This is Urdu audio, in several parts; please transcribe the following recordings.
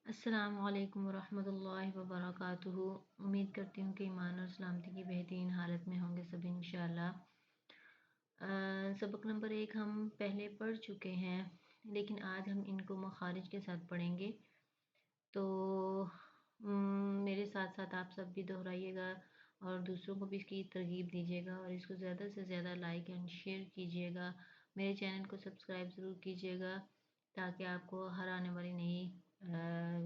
السلام علیکم ورحمۃ اللہ وبرکاتہ۔ امید کرتی ہوں کہ ایمان اور سلامتی کی بہترین حالت میں ہوں گے سبھی انشاءاللہ۔ سبق نمبر 1 ہم پہلے پڑھ چکے ہیں، لیکن آج ہم ان کو مخارج کے ساتھ پڑھیں گے، تو میرے ساتھ ساتھ آپ سب بھی دہرائیے گا اور دوسروں کو بھی اس کی ترغیب دیجیے گا، اور اس کو زیادہ سے زیادہ لائک اینڈ شیئر کیجیے گا۔ میرے چینل کو سبسکرائب ضرور کیجیے گا تاکہ آپ کو ہر آنے والی نئی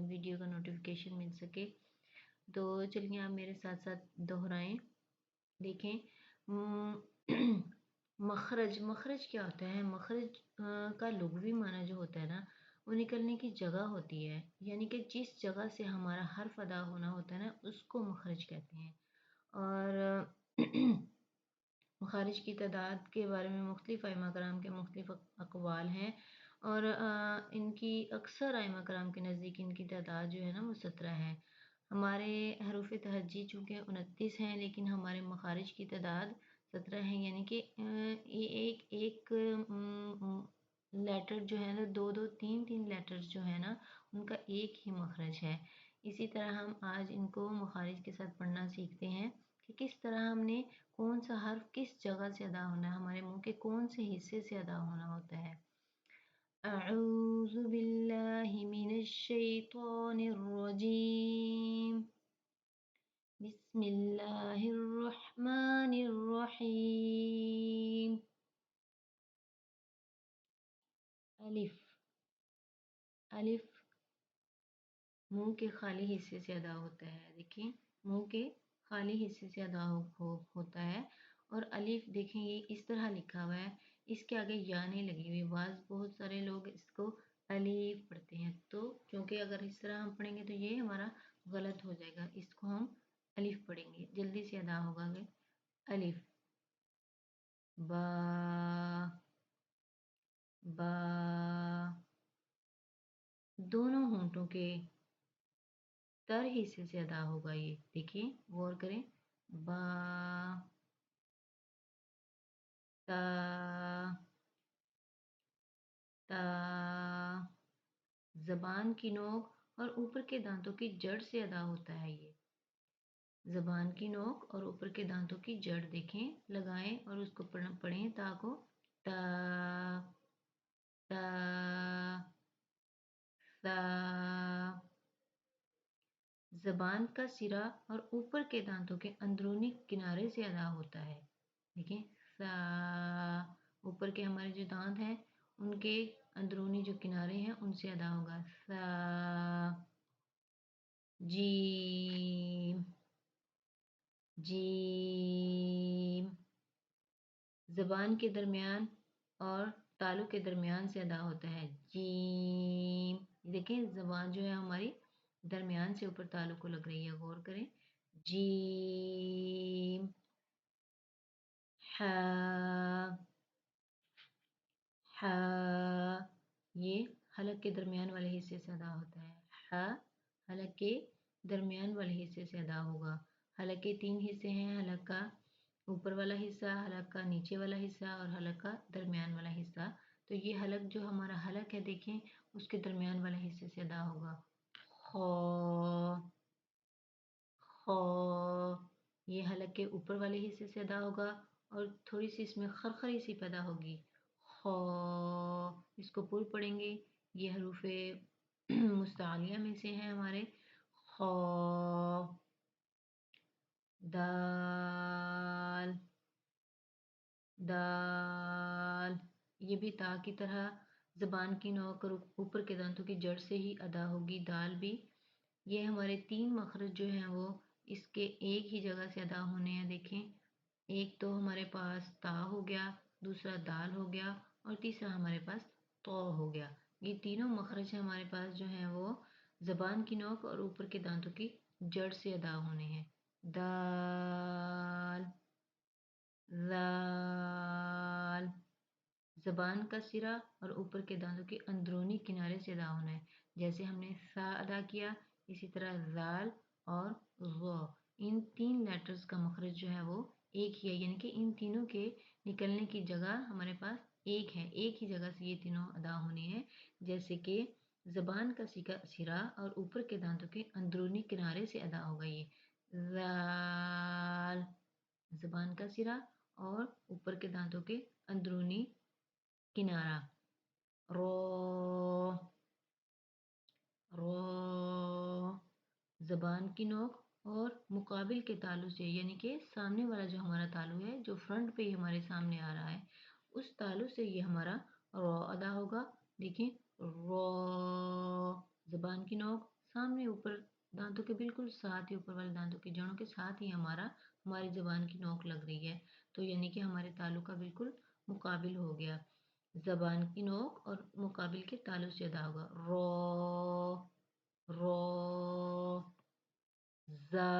ویڈیو کا نوٹیفیکیشن مل سکے۔ تو چلیے آپ میرے ساتھ ساتھ دہرائیں۔ دیکھیں مخرج کیا ہوتا ہے؟ مخرج کا لغوی معنی جو ہوتا ہے نا، وہ نکلنے کی جگہ ہوتی ہے، یعنی کہ جس جگہ سے ہمارا حرف ادا ہونا ہوتا ہے نا، اس کو مخرج کہتے ہیں۔ اور مخارج کی تعداد کے بارے میں مختلف ائمہ کرام کے مختلف اقوال ہیں، اور ان کی اکثر ائمہ کرام کے نزدیک ان کی تعداد جو ہے نا وہ 17 ہے۔ ہمارے حروف تہجی چونکہ 29 ہیں، لیکن ہمارے مخارج کی تعداد 17 ہیں، یعنی کہ ایک لیٹر جو ہے نا، دو تین لیٹر جو ہے نا، ان کا ایک ہی مخرج ہے۔ اسی طرح ہم آج ان کو مخارج کے ساتھ پڑھنا سیکھتے ہیں کہ کس طرح ہم نے کون سا حرف کس جگہ سے ادا ہونا ہے، ہمارے منہ کے کون سے حصے سے ادا ہونا ہوتا ہے۔ اعوذ باللہ من الشیطان الرجیم، بسم اللہ الرحمن الرحیم۔ الف، الف منہ کے خالی حصے سے ادا ہوتا ہے۔ دیکھیں منہ کے خالی حصے سے ادا ہوتا ہے، اور الف دیکھیں یہ اس طرح لکھا ہوا ہے، اس کے آگے یا نہیں لگی ہوئی۔ بہت سارے لوگ اس کو الف پڑھتے ہیں، تو کیونکہ اگر اس طرح ہم پڑھیں گے تو یہ ہمارا غلط ہو جائے گا، اس کو ہم الف پڑھیں گے، جلدی سے ادا ہوگا کہ الف با، با دونوں ہونٹوں کے تر حصے سے ادا ہوگا۔ یہ دیکھیں غور کریں، با، تا، تا زبان کی نوک اور اوپر کے دانتوں کی جڑ سے ادا ہوتا ہے۔ یہ زبان کی نوک اور اوپر کے دانتوں کی جڑ دیکھیں، لگائیں اور اس کو پڑھیں، تا کو تا، تا، تا۔ زبان کا سرا اور اوپر کے دانتوں کے اندرونی کنارے سے ادا ہوتا ہے۔ دیکھیں سا، اوپر کے ہمارے جو دانت ہیں ان کے اندرونی جو کنارے ہیں ان سے ادا ہوگا۔ سا، جیم، جیم زبان کے درمیان اور تالو کے درمیان سے ادا ہوتا ہے۔ جیم، دیکھیں زبان جو ہے ہماری درمیان سے اوپر تالو کو لگ رہی ہے، غور کریں۔ جیم، ہا، ہا یہ حلق کے درمیان والے حصے سے ادا ہوتا ہے۔ ہا حلق کے درمیان والے حصے سے ادا ہوگا۔ حلق کے 3 حصے ہیں، حلق کا اوپر والا حصہ، حلق کا نیچے والا حصہ اور حلق کا درمیان والا حصہ۔ تو یہ حلق جو ہمارا حلق ہے دیکھیں اس کے درمیان والے حصے سے ادا ہوگا۔ خو، خو یہ حلق کے اوپر والے حصے سے ادا ہوگا، اور تھوڑی سی اس میں خرخری سی پیدا ہوگی۔ خو، اس کو پور پڑھیں گے، یہ حروف مستعلیہ میں سے ہیں ہمارے۔ خو، دال، دال یہ بھی تا کی طرح زبان کی نوک اور اوپر کے دانتوں کی جڑ سے ہی ادا ہوگی، دال بھی۔ یہ ہمارے 3 مخرج جو ہیں وہ اس کے ایک ہی جگہ سے ادا ہونے ہیں۔ دیکھیں ایک تو ہمارے پاس تا ہو گیا، دوسرا دال ہو گیا، اور تیسرا ہمارے پاس تو ہو گیا۔ یہ تینوں مخرج ہمارے پاس جو ہیں وہ زبان کی نوک اور اوپر کے دانتوں کی جڑ سے ادا ہونے ہیں۔ دال، ذال زبان کا سرا اور اوپر کے دانتوں کے اندرونی کنارے سے ادا ہونا ہے، جیسے ہم نے سا ادا کیا، اسی طرح ذال اور غو، ان 3 لیٹرز کا مخرج جو ہے وہ ایک ہی ہے، یعنی کہ ان تینوں کے نکلنے کی جگہ ہمارے پاس ایک ہے، ایک ہی جگہ سے یہ تینوں ادا ہونے ہیں۔ جیسے کہ زبان کا سرا اور اوپر کے دانتوں کے اندرونی کنارے سے ادا ہوگا یہ ذال، زبان کا سرا اور اوپر کے دانتوں کے اندرونی کنارہ رو، رو، زبان کی نوک اور مقابل کے تالو سے، یعنی کہ سامنے والا جو ہمارا تالو ہے جو فرنٹ پہ ہی ہمارے سامنے آ رہا ہے اس تالو سے یہ ہمارا رو ادا ہوگا. دیکھیں رو، زبان کی نوک سامنے اوپر دانتوں کے بالکل ساتھ ہی، اوپر والے دانتوں کی جڑوں کے ساتھ ہی ہماری زبان کی نوک لگ رہی ہے، تو یعنی کہ ہمارے تالو کا بالکل مقابل ہو گیا. زبان کی نوک اور مقابل کے تالو سے ادا ہوگا رو، رو، زا،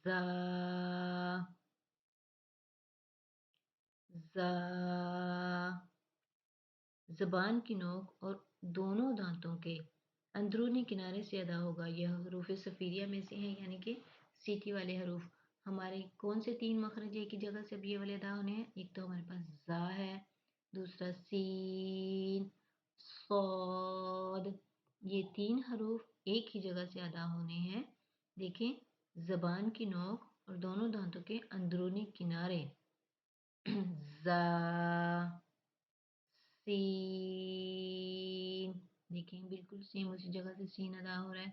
زا، زا. زبان کی نوک اور دونوں دانتوں کے اندرونی کنارے سے ادا ہوگا. یہ حروف صفیریہ میں سے ہیں، یعنی کہ سیٹی والے حروف. ہمارے کون سے 3 مخرج ایک ہی جگہ سے اب یہ والے ادا ہونے ہیں؟ ایک تو ہمارے پاس زا ہے، دوسرا سین، صاد. یہ 3 حروف ایک ہی جگہ سے ادا ہونے ہیں. دیکھیں زبان کی نوک اور دونوں دانتوں کے اندرونی کنارے زا، سین، دیکھیں بالکل سیم اسی جگہ سے سین ادا ہو رہا ہے.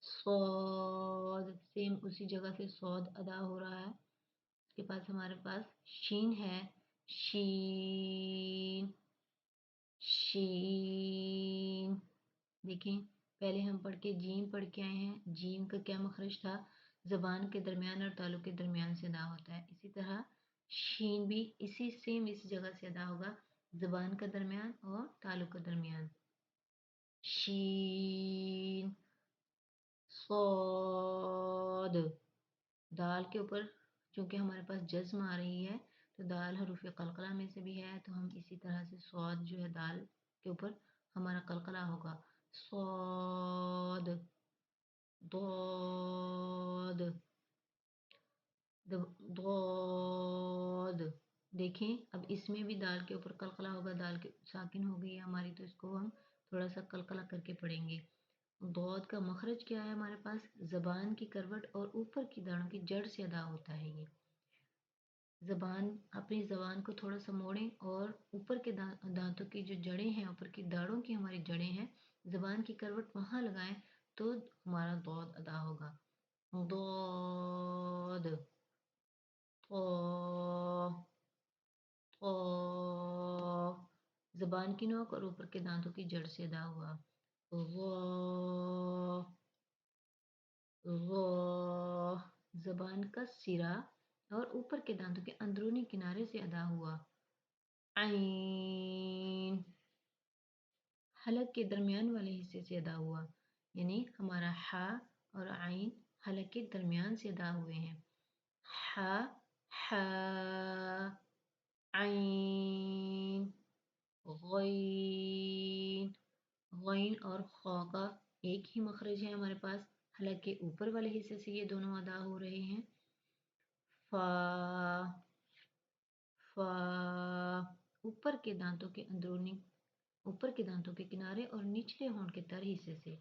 صاد، سیم اسی جگہ سے صاد ادا ہو رہا ہے. اس کے پاس ہمارے پاس شین ہے، شین، شین. دیکھیں پہلے ہم پڑھ کے جیم پڑھ کے آئے ہیں. جیم کا کیا مخرج تھا؟ زبان کے درمیان اور تالو کے درمیان سے ادا ہوتا ہے. اسی طرح شین بھی اسی جگہ سے ادا ہوگا، زبان کا درمیان اور تالو کا درمیان. شین، صاد. دال کے اوپر چونکہ ہمارے پاس جزم آ رہی ہے تو دال حروف قلقلہ میں سے بھی ہے، تو ہم اسی طرح سے صاد جو ہے دال کے اوپر ہمارا قلقلہ ہوگا. صاد، ضاد، ضاد. دیکھیں اب اس میں بھی دال کے اوپر قلقلہ ہوگا، دال کے ساکن ہو گئی ہے ہماری، تو اس کو ہم تھوڑا سا قلقلہ کر کے پڑھیں گے. ضاد کا مخرج کیا ہے ہمارے پاس؟ زبان کی کروٹ اور اوپر کی داڑوں کی جڑ سے ادا ہوتا ہے. یہ اپنی زبان کو تھوڑا سا موڑیں اور اوپر کے دانتوں کی جو جڑیں ہیں، اوپر کی داڑوں کی ہماری جڑیں ہیں، زبان کی کروٹ وہاں لگائیں تو ہمارا ضاد ادا ہوگا. ضاد، زبان کی نوک اور اوپر کے دانتوں کی جڑ سے ادا ہوا. زبان کا سرا اور اوپر کے دانتوں کے اندرونی کنارے سے ادا ہوا. عین، حلق کے درمیان والے حصے سے ادا ہوا، یعنی ہمارا ہا اور عین حلق کے درمیان سے ادا ہوئے ہیں. ہا، ہا، عین، غین. غین اور خا کا ایک ہی مخرج ہے ہمارے پاس، حلق کے اوپر والے حصے سے یہ دونوں ادا ہو رہے ہیں. فا، فا. اوپر کے دانتوں کے کنارے اور نچلے ہونٹ کے تر حصے سے،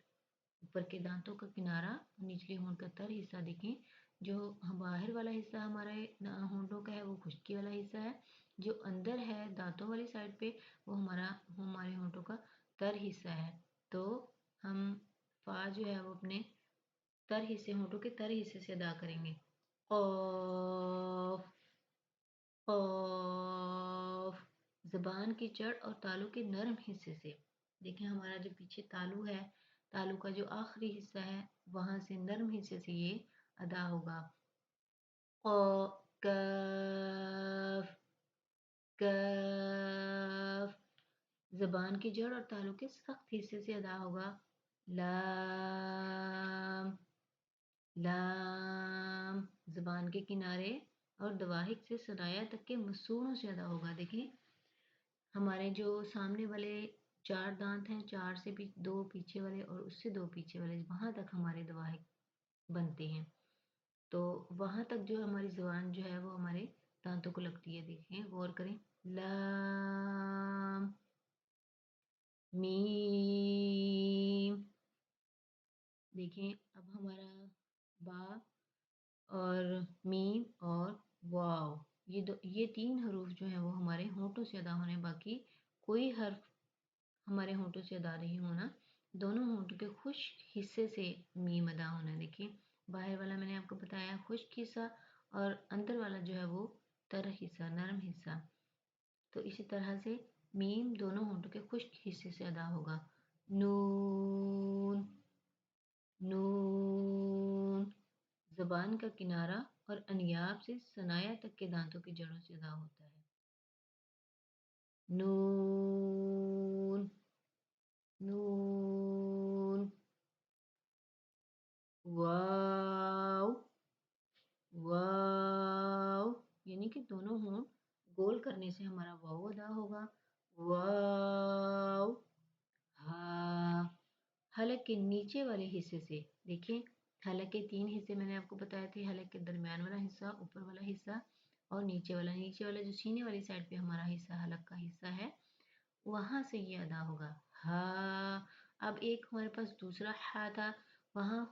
اوپر کے دانتوں کا کنارہ اور نچلے ہونٹ کا تر حصہ. دیکھیں جو باہر والا حصہ ہمارے ہونٹوں کا ہے وہ خشکی والا حصہ ہے، جو اندر ہے دانتوں والی سائڈ پہ وہ ہمارے ہونٹوں کا تر حصہ ہے. تو ہم فا جو ہے وہ اپنے ہونٹوں کے تر حصے سے ادا کریں گے. قاف، قاف. زبان کی جڑ اور تالو کے نرم حصے سے، دیکھیں ہمارا جو پیچھے تالو ہے، تالو کا جو آخری حصہ ہے وہاں سے نرم حصے سے یہ ادا ہوگا. کاف، کاف. زبان کی جڑ اور تالو کے سخت حصے سے ادا ہوگا. لام، لام. زبان کے کنارے اور دواہک سے ثنایا تک کے مسوڑوں سے ادا ہوگا. دیکھیں ہمارے جو سامنے والے 4 دانت ہیں، 4 سے بھی 2 پیچھے والے اور اس سے 2 پیچھے والے، وہاں تک ہمارے دواہک بنتے ہیں، تو وہاں تک جو ہماری زبان جو ہے وہ ہمارے دانتوں کو لگتی ہے. دیکھیں غور کریں، لام، میم. دیکھیں اب ہمارا با اور میم اور واو، یہ تین حروف جو ہیں وہ ہمارے ہونٹوں سے ادا ہونے، باقی کوئی حرف ہمارے ہونٹوں سے ادا نہیں ہونا، دونوں ہونٹوں کے خشک حصے سے میم ادا ہونا ہے. دیکھیں باہر والا میں نے آپ کو بتایا خشک حصہ، اور اندر والا جو ہے وہ تر حصہ، نرم حصہ. تو اسی طرح سے میم دونوں ہونٹوں کے خشک حصے سے ادا ہوگا. نون. نون زبان کا کنارہ اور انیاب سے ثنایا تک کے دانتوں کی جڑوں سے ادا ہوتا ہے. نون. نون. واو. واو یعنی کہ دونوں ہونٹ گول کرنے سے ہمارا واو ادا ہوگا. واو. ہا. حلق کے نیچے والے حصے سے، دیکھیں حلق کے تین حصے میں نے آپ کو بتایا تھے، حلق کے درمیان والا حصہ، اوپر والا حصہ اور نیچے والا. نیچے والا جو سینے والی سائڈ پہ ہمارا حصہ حلق کا حصہ ہے، وہاں سے یہ ادا ہوگا. ہا. اب ایک ہمارے پاس دوسرا ہا تھا، وہاں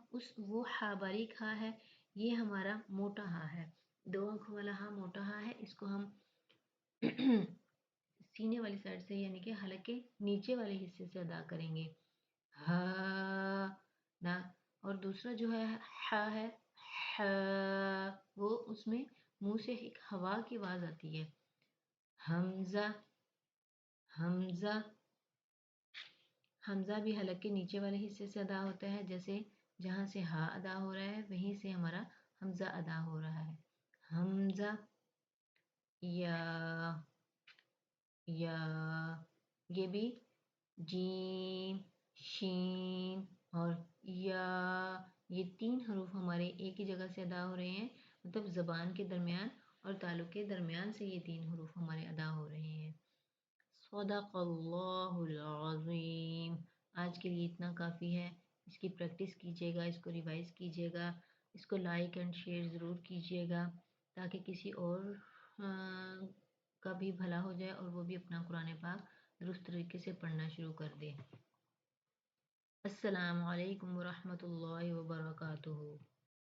وہ ہا باریک ہا ہے، یہ ہمارا موٹا ہا ہے. دو آنکھوں والا ہا موٹا ہا ہے، اس کو ہم سینے والی سائڈ سے یعنی کہ حلق کے نیچے والے حصے سے ادا کریں گے. ہا نا. اور دوسرا جو ہے ہا ہے، وہ اس میں منہ سے ایک ہوا کی آواز آتی ہے. حمزہ. حمزہ. حمزہ بھی حلق کے نیچے والے حصے سے ادا ہوتا ہے، جیسے جہاں سے ہا ادا ہو رہا ہے وہیں سے ہمارا حمزہ ادا ہو رہا ہے. حمزہ. یا. یا. یہ بھی جیم، شین اور یا، یہ تین حروف ہمارے ایک ہی جگہ سے ادا ہو رہے ہیں، مطلب زبان کے درمیان اور تالو کے درمیان سے یہ تین حروف ہمارے ادا ہو رہے ہیں. صدق اللہ العظیم. آج کے لیے اتنا کافی ہے. اس کی پریکٹس کیجیے گا، اس کو ریوائز کیجیے گا، اس کو لائک اینڈ شیئر ضرور کیجیے گا تاکہ کسی اور کا بھی بھلا ہو جائے اور وہ بھی اپنا قرآن پاک درست طریقے سے پڑھنا شروع کر دے. السلام علیکم ورحمۃ اللہ وبرکاتہ.